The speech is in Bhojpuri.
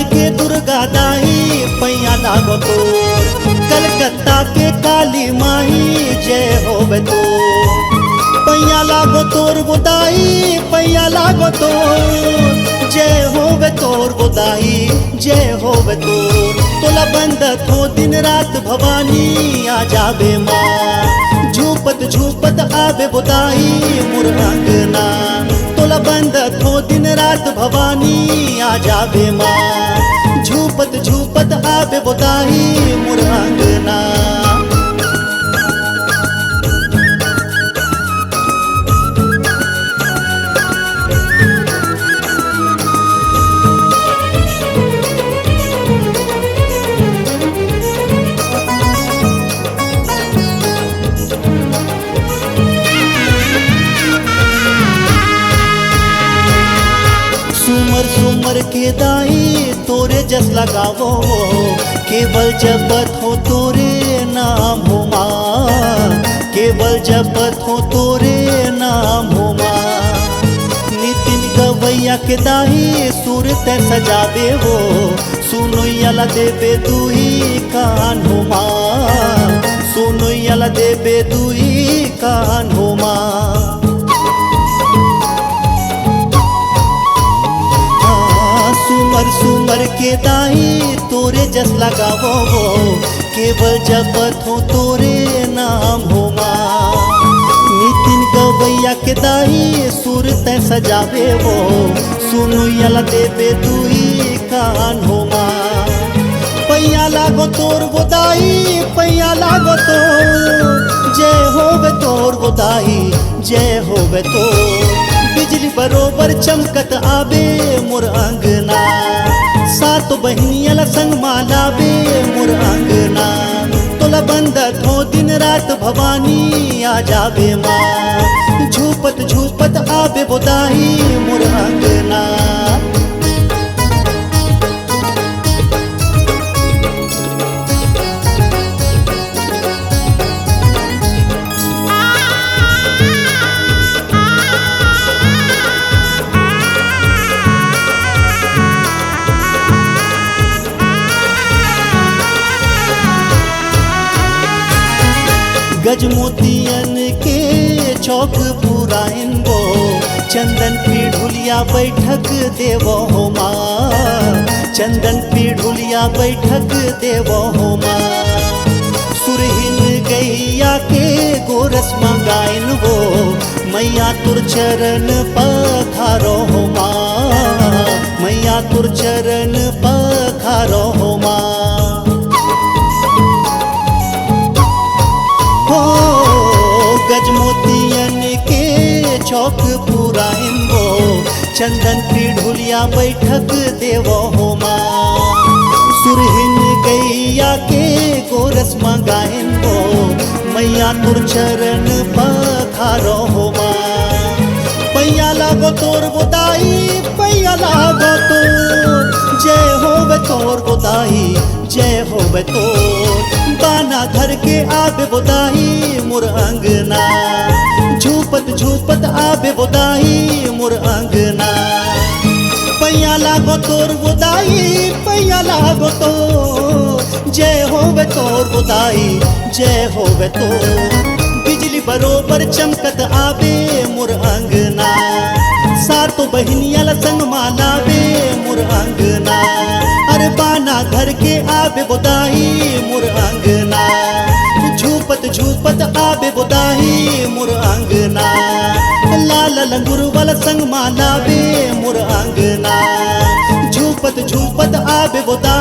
के दुर्गा दाई पैया लागो तोर, कलकत्ता के काली माही जय होवे तो। पैया लागो तोर गोदाई पैया लागो तोर, जय होवे तोर गोदाई जय होवे तोर। तोला बंदत हो दिन रात भवानी आ जाबे माँ, झूपत झूपत आबे गोदाई मोर अंगना। तोला बंदत हो दिन रात भवानी आ जाबे माँ, झूपत झूपत आबे गोदाई मोर अंगना। सुमर सुमर के दाई तोरे जस लगावो, केवल जपत हो तोरे नाम हो माँ, केवल जपत हो तोरे नाम हो माँ। नितिन गवैया के दाई सुर ते सजावे हो, सुनोयला देवे दुई कान हो माँ, सुनोयला देवे दुई कान हो माँ। सुमर सुमर के दाई तोरे जस लगावो हो, केवल जपत हो तोरे नाम हो माँ। नितिन गवैया के दाई सुर ते सजावे हो, सुनोयला देवे दुई कान हो माँ। पैया लागो तोर गोदाई पैया लागो तोर, जय होवे तोर गोदाई जय होवे तोर। बिजली बरोबर चमकत आबे मोर अंगना, सात बहनियल संग मालाबे मोर अंगना। तोला बंदत हो दिन रात भवानी आ जाबे माँ, झूपत झूपत आबे गोदाई मोर अंगना। गजमोतियन के चौक पुराइन वो, चंदन पीढ़ुलिया बैठक देवो हो माँ, चंदन पीढ़ुलिया बैठक देवो हो माँ। सुरहिन गैया के गोरस मंगाइन वो, मैया तुर चरण पखारो हो माँ, मैया तुर चरण पखारो हो माँ। गजमोतियन के चौक पुराइन वो, चंदन पीढ़ुलिया बैठक देवो हो माँ। सुरहिन गैया के गोरस मंगाइन वो, मैया तुर चरण पखारो हो माँ। पैया लागो तोर गोदाई पैया लागो तोर, जय होवे तोर गोदाई जय होवे तोर। बाना धर के आबे गोदाई मोर अंगना, झूपत झूपत आबे गोदाई मोर अंगना। पैया लागो तोर गोदाई पैया लागो तोर, जय होवे तोर गोदाई जय होवे तोर। बिजली बरोबर चमकत आबे मोर अंगना, सातो बहनियल संग मालाबे मोर अंगना। अरे बाना घर के आबे गोदाई मोर अंगना, झूपत झूपत आबे गोदाई मोर अंगना। लाल लंगुर वाला संग मालाबे मोर अंगना, झूपत झूपत आबे गोदाई